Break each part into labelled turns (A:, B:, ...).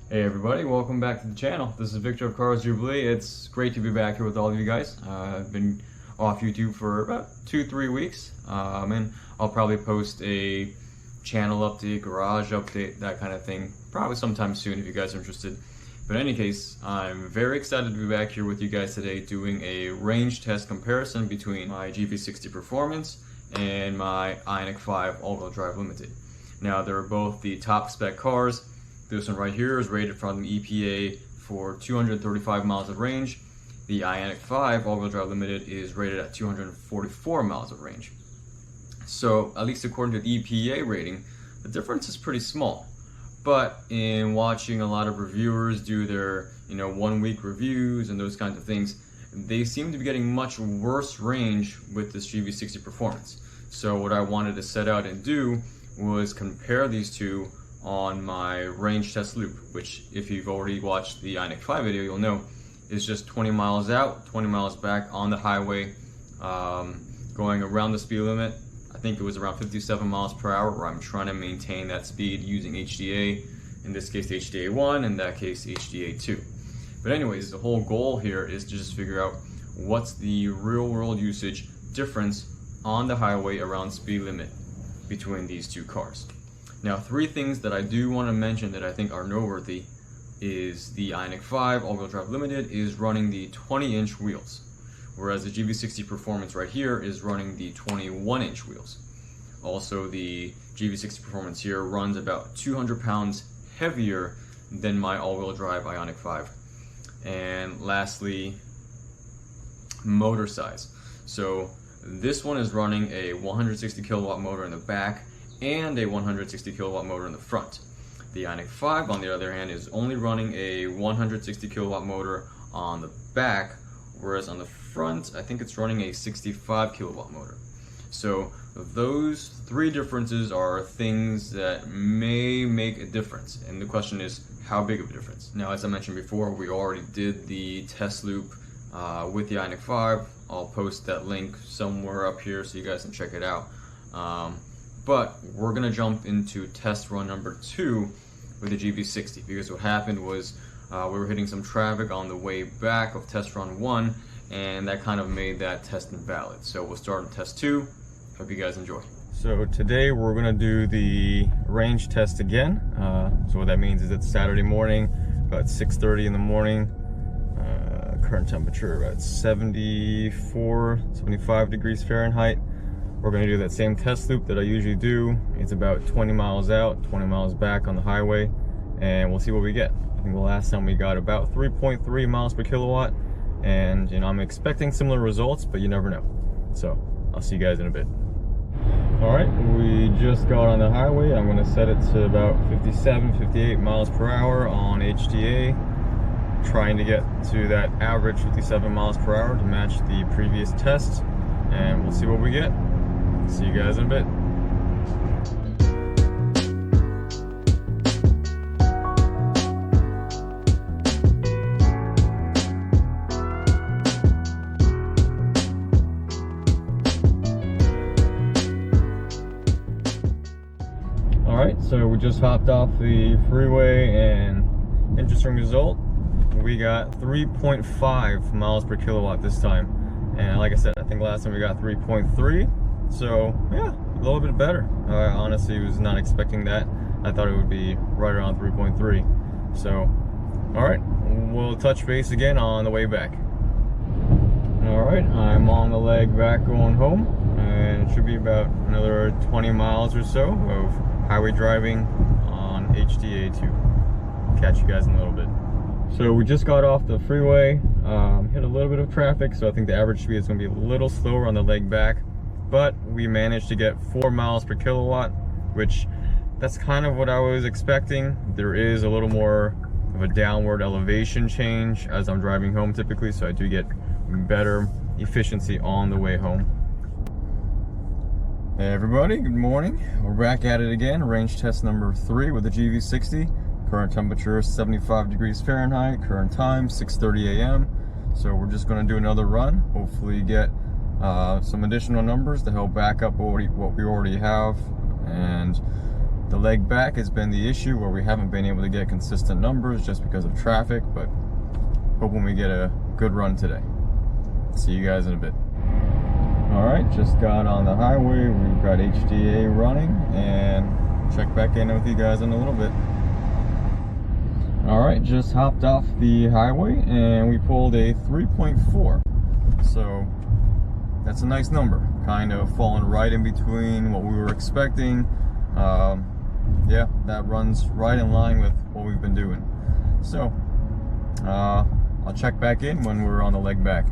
A: Hey everybody, welcome back to the channel. This is Victor of Cars Jubilee. It's great to be back here with all of you guys. I've been off YouTube for about 2-3 weeks, and I'll probably post a channel update, garage update, that kind of thing, probably sometime soon if you guys are interested. But in any case, I'm very excited to be back here with you guys today doing a range test comparison between my GV60 Performance and my Ioniq 5 All-Wheel Drive Limited. Now, they're both the top spec cars. This one right here is rated from the EPA for 235 miles of range. The Ioniq 5 All-Wheel Drive Limited is rated at 244 miles of range. So, at least according to the EPA rating, the difference is pretty small. But in watching a lot of reviewers do their, 1-week reviews and those kinds of things, they seem to be getting much worse range with this GV60 Performance. So what I wanted to set out and do was compare these two on my range test loop, which if you've already watched the Ioniq 5 video, you'll know is just 20 miles out, 20 miles back on the highway, going around the speed limit. I think it was around 57 miles per hour, where I'm trying to maintain that speed using HDA, in this case HDA 1, in that case HDA 2. But anyways, the whole goal here is to just figure out what's the real world usage difference on the highway around speed limit between these two cars. Now, 3 things that I do want to mention that I think are noteworthy is the Ioniq 5 All-Wheel Drive Limited is running the 20-inch wheels, whereas the GV60 Performance right here is running the 21-inch wheels. Also, the GV60 Performance here runs about 200 pounds heavier than my all-wheel drive Ioniq 5. And lastly, motor size. So this one is running a 160 kilowatt motor in the back and a 160 kilowatt motor in the front. The Ioniq 5, on the other hand, is only running a 160 kilowatt motor on the back, whereas on the front, I think it's running a 65 kilowatt motor. So those 3 differences are things that may make a difference, and the question is, how big of a difference? Now, as I mentioned before, we already did the test loop with the Ioniq 5. I'll post that link somewhere up here so you guys can check it out. But we're gonna jump into test run number 2 with the GV60, because what happened was we were hitting some traffic on the way back of test run 1, and that kind of made that test invalid. So we'll start on test 2. Hope you guys enjoy. So today we're gonna do the range test again. So what that means is it's Saturday morning, about 6:30 in the morning. Current temperature about 75 degrees Fahrenheit. We're going to do that same test loop that I usually do. It's about 20 miles out, 20 miles back on the highway, and we'll see what we get. I think the last time we got about 3.3 miles per kilowatt, and I'm expecting similar results, but you never know. So I'll see you guys in a bit. All right, we just got on the highway. I'm going to set it to about 58 miles per hour on HDA, trying to get to that average 57 miles per hour to match the previous test, and we'll see what we get. See you guys in a bit. Alright, so we just hopped off the freeway, and interesting result. We got 3.5 miles per kilowatt this time. And like I said, I think last time we got 3.3. So yeah, a little bit better. I honestly was not expecting that. I thought it would be right around 3.3. So, alright, we'll touch base again on the way back. Alright, I'm on the leg back going home, and it should be about another 20 miles or so of highway driving on HDA 2. Catch you guys in a little bit. So we just got off the freeway, hit a little bit of traffic, so I think the average speed is going to be a little slower on the leg back. But we managed to get 4 miles per kilowatt, which that's kind of what I was expecting. There is a little more of a downward elevation change as I'm driving home typically, so I do get better efficiency on the way home. Hey everybody, good morning. We're back at it again, range test number 3 with the GV60. Current temperature is 75 degrees Fahrenheit, current time 6:30 a.m. So we're just going to do another run, hopefully get some additional numbers to help back up what we already have, and The leg back has been the issue where we haven't been able to get consistent numbers just because of traffic, but hoping we get a good run today. See you guys in a bit. Alright, just got on the highway. We've got HDA running, and check back in with you guys in a little bit. Alright, just hopped off the highway and we pulled a 3.4. So that's a nice number. Kind of falling right in between what we were expecting. Yeah, that runs right in line with what we've been doing. So I'll check back in when we're on the leg back.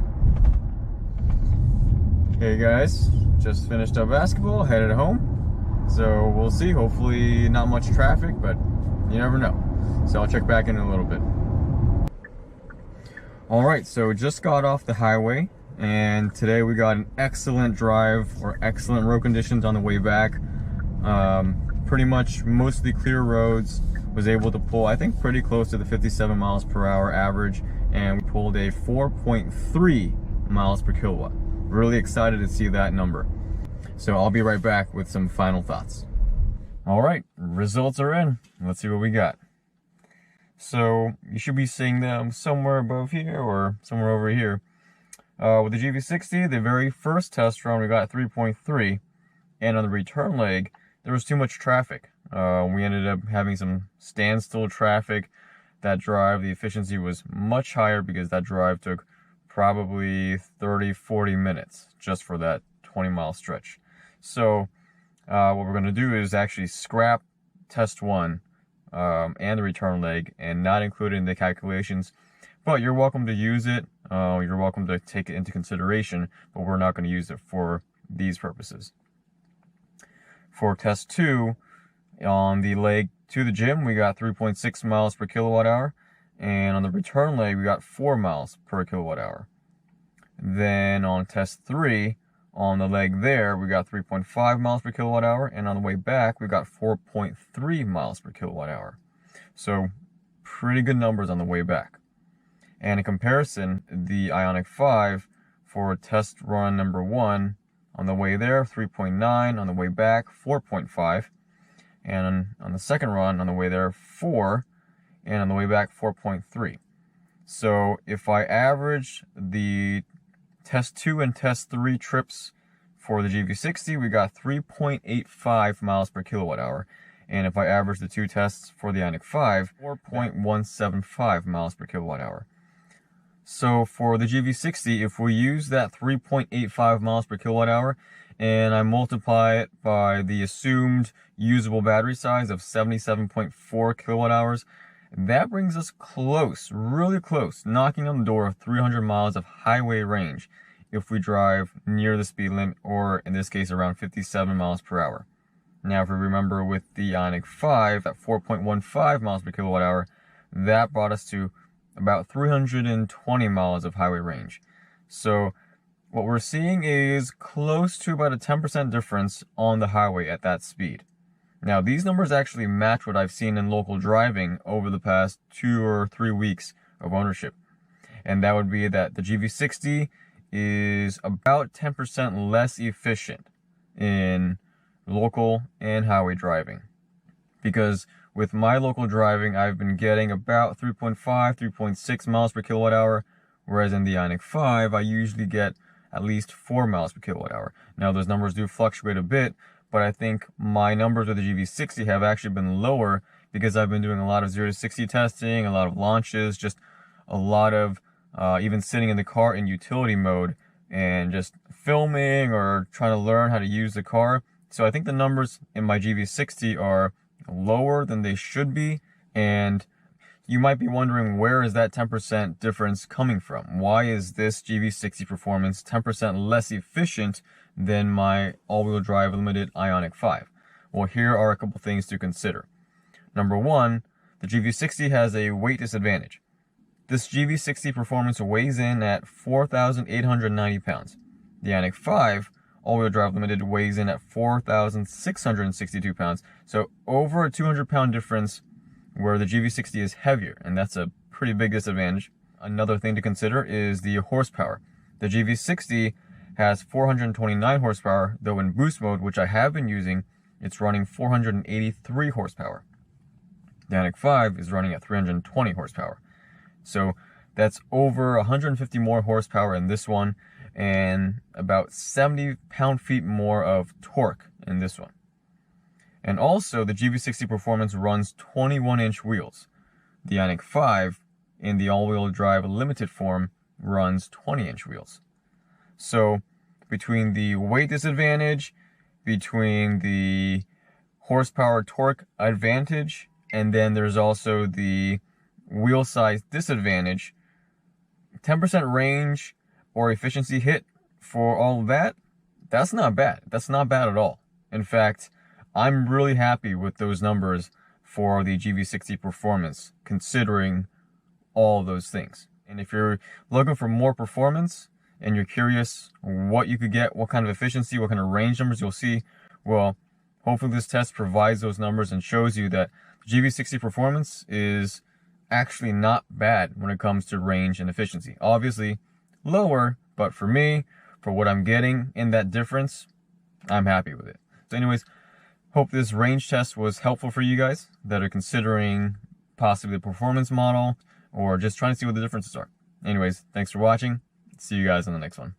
A: Hey guys, just finished up basketball, headed home. So we'll see, hopefully not much traffic, but you never know. So I'll check back in a little bit. Alright, so just got off the highway, and today we got an excellent drive, or excellent road conditions on the way back. Pretty much mostly clear roads. Was able to pull, I think, pretty close to the 57 miles per hour average, and we pulled a 4.3 miles per kilowatt. Really excited to see that number. So I'll be right back with some final thoughts. Alright, results are in. Let's see what we got. So you should be seeing them somewhere above here or somewhere over here. With the GV60, the very first test run we got 3.3, and on the return leg there was too much traffic. We ended up having some standstill traffic. That drive, the efficiency was much higher because that drive took probably 30-40 minutes just for that 20-mile stretch. So what we're going to do is actually scrap test 1 and the return leg and not include it in the calculations, but you're welcome to use it. You're welcome to take it into consideration, but we're not going to use it for these purposes. For test 2, on the leg to the gym, we got 3.6 miles per kilowatt hour, and on the return leg, we got 4 miles per kilowatt hour. Then on test 3, on the leg there, we got 3.5 miles per kilowatt hour, and on the way back, we got 4.3 miles per kilowatt hour. So pretty good numbers on the way back. And in comparison, the Ioniq 5 for test run number 1, on the way there, 3.9, on the way back, 4.5, and on the second run, on the way there, 4, and on the way back, 4.3. So if I average the test 2 and test 3 trips for the GV60, we got 3.85 miles per kilowatt hour. And if I average the 2 tests for the Ioniq 5, 4.175 miles per kilowatt hour. So for the GV60, if we use that 3.85 miles per kilowatt hour and I multiply it by the assumed usable battery size of 77.4 kilowatt hours, that brings us close, really close, knocking on the door of 300 miles of highway range if we drive near the speed limit, or in this case around 57 miles per hour. Now if we remember with the Ioniq 5 at 4.15 miles per kilowatt hour, that brought us to about 320 miles of highway range. So what we're seeing is close to about a 10% difference on the highway at that speed. Now these numbers actually match what I've seen in local driving over the past 2 or 3 weeks of ownership. And that would be that the GV60 is about 10% less efficient in local and highway driving. Because with my local driving, I've been getting about 3.5, 3.6 miles per kilowatt hour, whereas in the Ioniq 5, I usually get at least 4 miles per kilowatt hour. Now, those numbers do fluctuate a bit, but I think my numbers with the GV60 have actually been lower because I've been doing a lot of 0 to 60 testing, a lot of launches, just a lot of even sitting in the car in utility mode and just filming or trying to learn how to use the car. So I think the numbers in my GV60 are lower than they should be, and you might be wondering, where is that 10% difference coming from? Why is this GV60 Performance 10% less efficient than my all-wheel drive limited Ioniq 5? Well, here are a couple things to consider. Number 1, the GV60 has a weight disadvantage. This GV60 Performance weighs in at 4,890 pounds. The Ioniq 5 all-wheel drive limited weighs in at 4,662 pounds. So over a 200-pound difference where the GV60 is heavier, and that's a pretty big disadvantage. Another thing to consider is the horsepower. The GV60 has 429 horsepower, though in boost mode, which I have been using, it's running 483 horsepower. The Ioniq 5 is running at 320 horsepower. So that's over 150 more horsepower in this one, and about 70 pound-feet more of torque in this one. And also, the GV60 Performance runs 21-inch wheels. The Ioniq 5, in the all-wheel drive limited form, runs 20-inch wheels. So, between the weight disadvantage, between the horsepower torque advantage, and then there's also the wheel size disadvantage, 10% range or efficiency hit for all of that, that's not bad. That's not bad at all. In fact, I'm really happy with those numbers for the GV60 Performance, considering all those things. And if you're looking for more performance and you're curious what you could get, what kind of efficiency, what kind of range numbers you'll see, well, hopefully this test provides those numbers and shows you that GV60 Performance is actually not bad when it comes to range and efficiency. Obviously lower, but for me, for what I'm getting in that difference, I'm happy with it. So anyways, hope this range test was helpful for you guys that are considering possibly the performance model or just trying to see what the differences are. Anyways, thanks for watching. See you guys on the next one.